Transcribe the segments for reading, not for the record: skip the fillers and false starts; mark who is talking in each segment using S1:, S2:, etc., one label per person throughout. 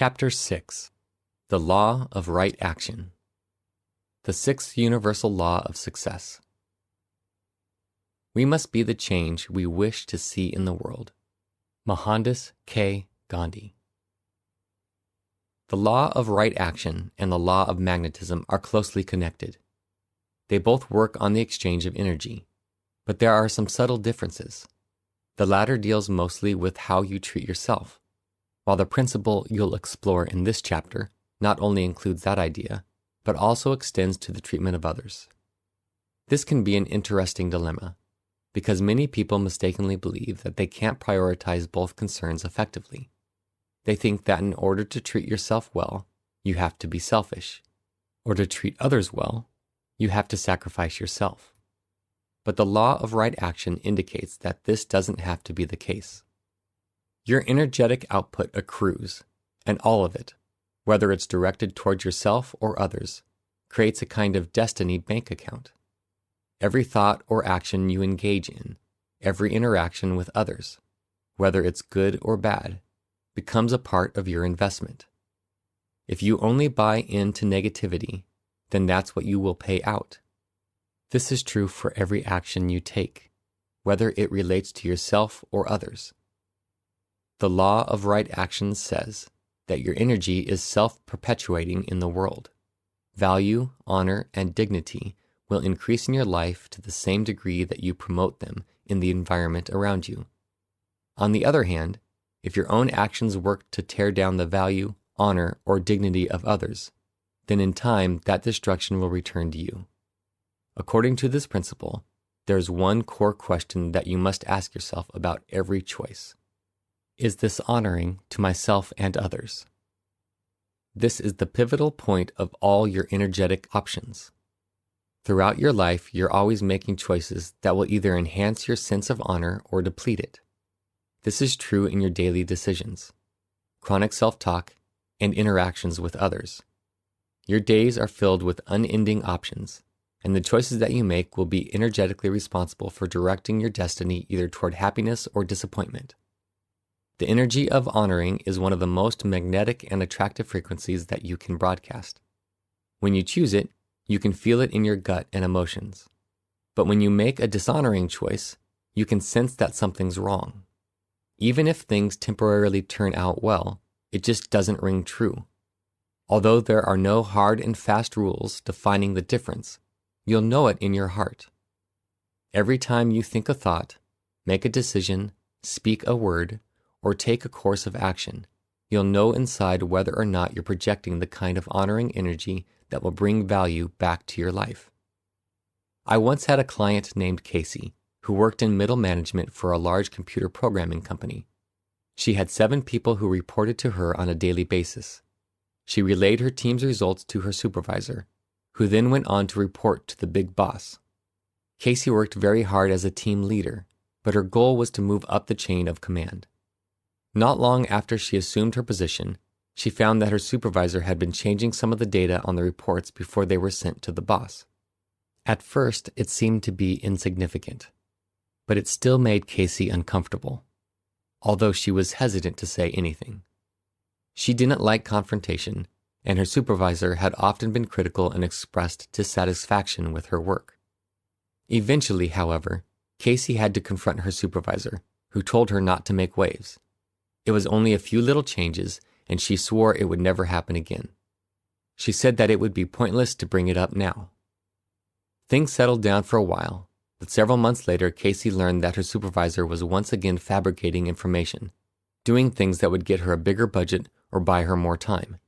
S1: Chapter 6. The Law of Right Action. The Sixth Universal Law of Success. We must be the change we wish to see in the world. Mohandas K. Gandhi. The law of right action and the law of magnetism are closely connected. They both work on the exchange of energy, but there are some subtle differences. The latter deals mostly with how you treat yourself, while the principle you'll explore in this chapter not only includes that idea, but also extends to the treatment of others. This can be an interesting dilemma, because many people mistakenly believe that they can't prioritize both concerns effectively. They think that in order to treat yourself well, you have to be selfish, or to treat others well, you have to sacrifice yourself. But the law of right action indicates that this doesn't have to be the case. Your energetic output accrues, and all of it, whether it's directed towards yourself or others, creates a kind of destiny bank account. Every thought or action you engage in, every interaction with others, whether it's good or bad, becomes a part of your investment. If you only buy into negativity, then that's what you will pay out. This is true for every action you take, whether it relates to yourself or others. The law of right action says that your energy is self-perpetuating in the world. Value, honor, and dignity will increase in your life to the same degree that you promote them in the environment around you. On the other hand, if your own actions work to tear down the value, honor, or dignity of others, then in time that destruction will return to you. According to this principle, there's one core question that you must ask yourself about every choice. Is this honoring to myself and others? This is the pivotal point of all your energetic options. Throughout your life, you're always making choices that will either enhance your sense of honor or deplete it. This is true in your daily decisions, chronic self-talk, and interactions with others. Your days are filled with unending options, and the choices that you make will be energetically responsible for directing your destiny either toward happiness or disappointment. The energy of honoring is one of the most magnetic and attractive frequencies that you can broadcast. When you choose it, you can feel it in your gut and emotions. But when you make a dishonoring choice, you can sense that something's wrong. Even if things temporarily turn out well, it just doesn't ring true. Although there are no hard and fast rules defining the difference, you'll know it in your heart. Every time you think a thought, make a decision, speak a word, or take a course of action, you'll know inside whether or not you're projecting the kind of honoring energy that will bring value back to your life. I once had a client named Casey who worked in middle management for a large computer programming company. She had 7 people who reported to her on a daily basis. She relayed her team's results to her supervisor, who then went on to report to the big boss. Casey worked very hard as a team leader, but her goal was to move up the chain of command. Not long after she assumed her position, she found that her supervisor had been changing some of the data on the reports before they were sent to the boss. At first, it seemed to be insignificant, but it still made Casey uncomfortable, although she was hesitant to say anything. She didn't like confrontation, and her supervisor had often been critical and expressed dissatisfaction with her work. Eventually, however, Casey had to confront her supervisor, who told her not to make waves. It was only a few little changes, and she swore it would never happen again. She said that it would be pointless to bring it up now. Things settled down for a while, but several months later, Casey learned that her supervisor was once again fabricating information, doing things that would get her a bigger budget or buy her more time,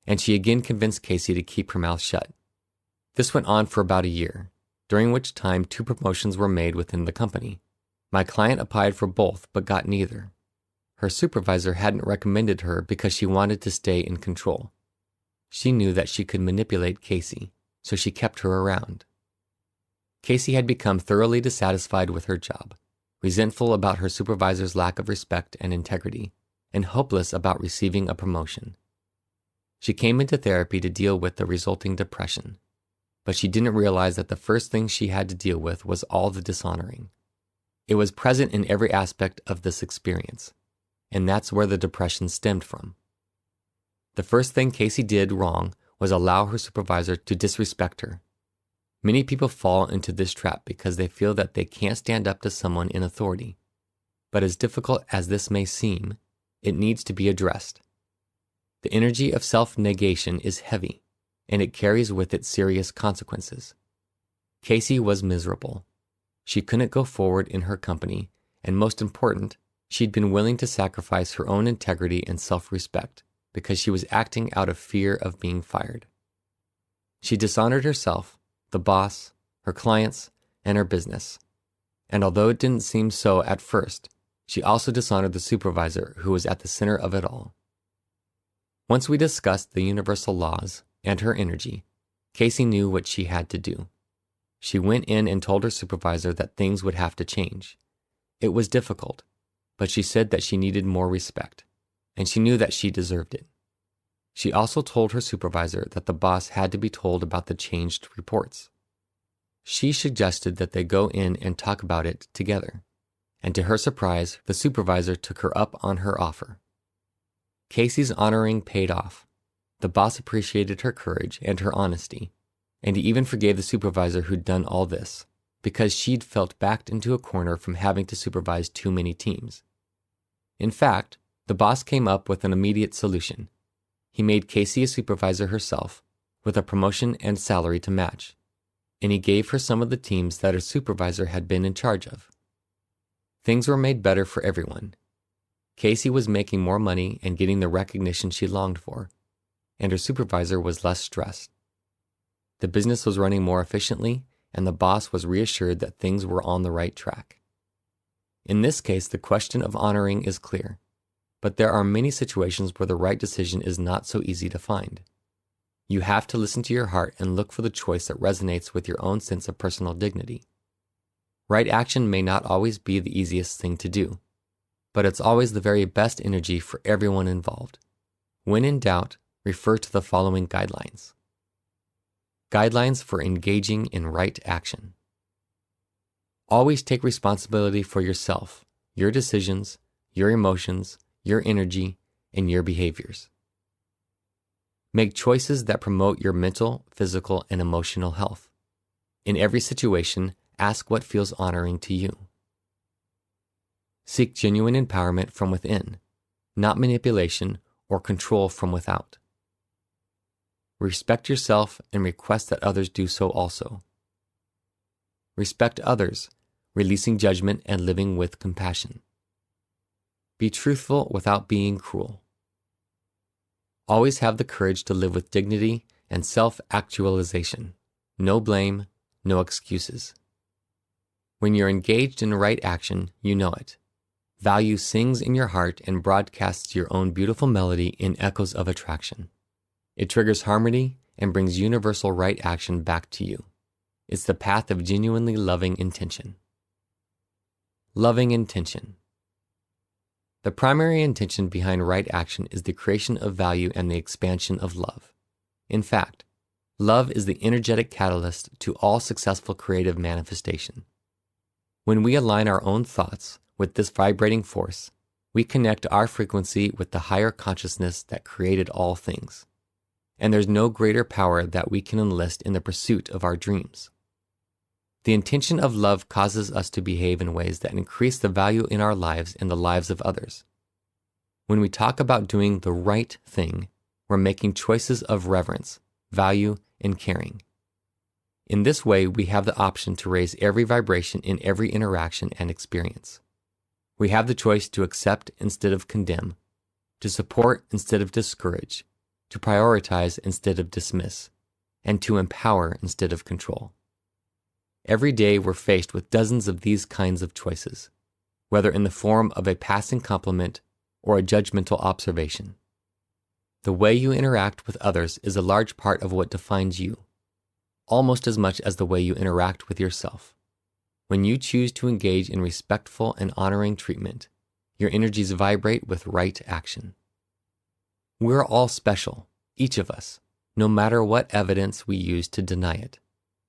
S1: and she again convinced Casey to keep her mouth shut. This went on for about a year, during which time 2 promotions were made within the company. My client applied for both but got neither. Her supervisor hadn't recommended her because she wanted to stay in control. She knew that she could manipulate Casey, so she kept her around. Casey had become thoroughly dissatisfied with her job, resentful about her supervisor's lack of respect and integrity, and hopeless about receiving a promotion. She came into therapy to deal with the resulting depression, but she didn't realize that the first thing she had to deal with was all the dishonoring. It was present in every aspect of this experience, and that's where the depression stemmed from. The first thing Casey did wrong was allow her supervisor to disrespect her. Many people fall into this trap because they feel that they can't stand up to someone in authority. But as difficult as this may seem, it needs to be addressed. The energy of self-negation is heavy, and it carries with it serious consequences. Casey was miserable. She couldn't go forward in her company, and most important, she'd been willing to sacrifice her own integrity and self-respect because she was acting out of fear of being fired. She dishonored herself, the boss, her clients, and her business. And although it didn't seem so at first, she also dishonored the supervisor who was at the center of it all. Once we discussed the universal laws and her energy, Casey knew what she had to do. She went in and told her supervisor that things would have to change. It was difficult, but she said that she needed more respect, and she knew that she deserved it. She also told her supervisor that the boss had to be told about the changed reports. She suggested that they go in and talk about it together, and to her surprise, the supervisor took her up on her offer. Casey's honoring paid off. The boss appreciated her courage and her honesty, and he even forgave the supervisor who'd done all this, because she'd felt backed into a corner from having to supervise too many teams. In fact, the boss came up with an immediate solution. He made Casey a supervisor herself, with a promotion and salary to match, and he gave her some of the teams that her supervisor had been in charge of. Things were made better for everyone. Casey was making more money and getting the recognition she longed for, and her supervisor was less stressed. The business was running more efficiently, and the boss was reassured that things were on the right track. In this case, the question of honoring is clear, but there are many situations where the right decision is not so easy to find. You have to listen to your heart and look for the choice that resonates with your own sense of personal dignity. Right action may not always be the easiest thing to do, but it's always the very best energy for everyone involved. When in doubt, refer to the following guidelines. Guidelines for engaging in right action. Always take responsibility for yourself, your decisions, your emotions, your energy, and your behaviors. Make choices that promote your mental, physical, and emotional health. In every situation, ask what feels honoring to you. Seek genuine empowerment from within, not manipulation or control from without. Respect yourself and request that others do so also. Respect others, releasing judgment and living with compassion. Be truthful without being cruel. Always have the courage to live with dignity and self-actualization. No blame, no excuses. When you're engaged in right action, you know it. Value sings in your heart and broadcasts your own beautiful melody in echoes of attraction. It triggers harmony and brings universal right action back to you. It's the path of genuinely loving intention. Loving intention. The primary intention behind right action is the creation of value and the expansion of love. In fact, love is the energetic catalyst to all successful creative manifestation. When we align our own thoughts with this vibrating force, we connect our frequency with the higher consciousness that created all things. And there's no greater power that we can enlist in the pursuit of our dreams. The intention of love causes us to behave in ways that increase the value in our lives and the lives of others. When we talk about doing the right thing, we're making choices of reverence, value, and caring. In this way, we have the option to raise every vibration in every interaction and experience. We have the choice to accept instead of condemn, to support instead of discourage, to prioritize instead of dismiss, and to empower instead of control. Every day we're faced with dozens of these kinds of choices, whether in the form of a passing compliment or a judgmental observation. The way you interact with others is a large part of what defines you, almost as much as the way you interact with yourself. When you choose to engage in respectful and honoring treatment, your energies vibrate with right action. We're all special, each of us, no matter what evidence we use to deny it,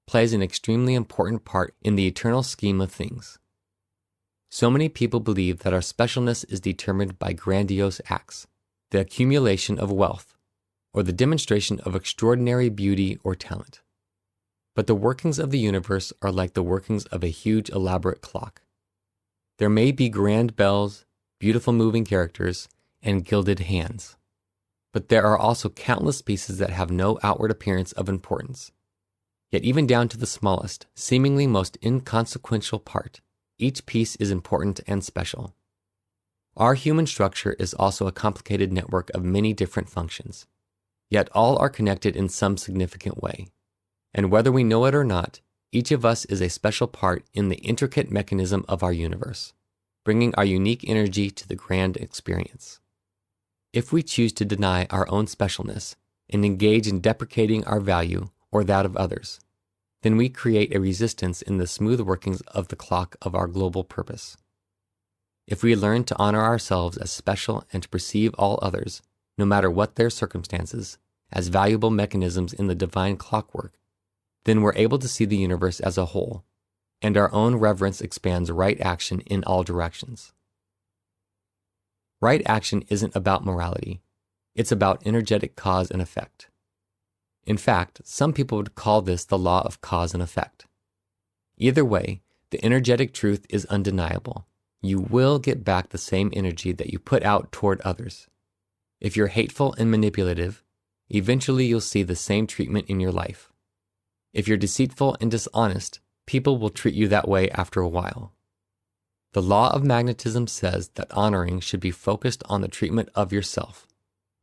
S1: plays an extremely important part in the eternal scheme of things. So many people believe that our specialness is determined by grandiose acts, the accumulation of wealth, or the demonstration of extraordinary beauty or talent. But the workings of the universe are like the workings of a huge, elaborate clock. There may be grand bells, beautiful moving characters, and gilded hands. But there are also countless pieces that have no outward appearance of importance. Yet even down to the smallest, seemingly most inconsequential part, each piece is important and special. Our human structure is also a complicated network of many different functions. Yet all are connected in some significant way. And whether we know it or not, each of us is a special part in the intricate mechanism of our universe, bringing our unique energy to the grand experience. If we choose to deny our own specialness and engage in deprecating our value or that of others, then we create a resistance in the smooth workings of the clock of our global purpose. If we learn to honor ourselves as special and to perceive all others, no matter what their circumstances, as valuable mechanisms in the divine clockwork, then we're able to see the universe as a whole, and our own reverence expands right action in all directions. Right action isn't about morality. It's about energetic cause and effect. In fact, some people would call this the law of cause and effect. Either way, the energetic truth is undeniable. You will get back the same energy that you put out toward others. If you're hateful and manipulative, eventually you'll see the same treatment in your life. If you're deceitful and dishonest, people will treat you that way after a while. The law of magnetism says that honoring should be focused on the treatment of yourself,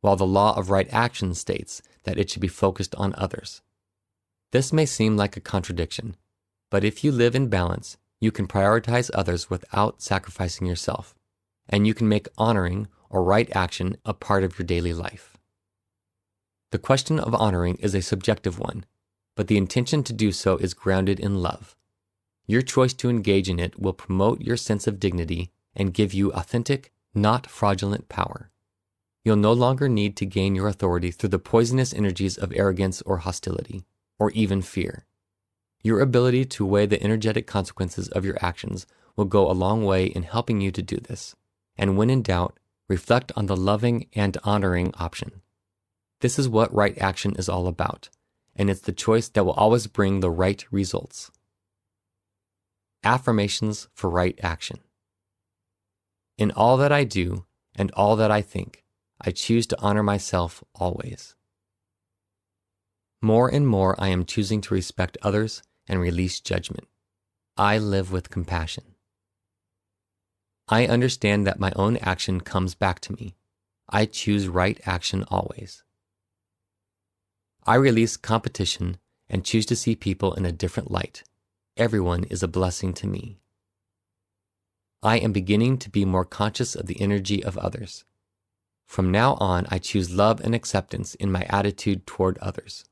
S1: while the law of right action states that it should be focused on others. This may seem like a contradiction, but if you live in balance, you can prioritize others without sacrificing yourself, and you can make honoring or right action a part of your daily life. The question of honoring is a subjective one, but the intention to do so is grounded in love. Your choice to engage in it will promote your sense of dignity and give you authentic, not fraudulent power. You'll no longer need to gain your authority through the poisonous energies of arrogance or hostility, or even fear. Your ability to weigh the energetic consequences of your actions will go a long way in helping you to do this, and when in doubt, reflect on the loving and honoring option. This is what right action is all about, and it's the choice that will always bring the right results. Affirmations for right action. In all that I do and all that I think, I choose to honor myself always. More and more I am choosing to respect others and release judgment. I live with compassion. I understand that my own action comes back to me. I choose right action always. I release competition and choose to see people in a different light. Everyone is a blessing to me. I am beginning to be more conscious of the energy of others. From now on, I choose love and acceptance in my attitude toward others.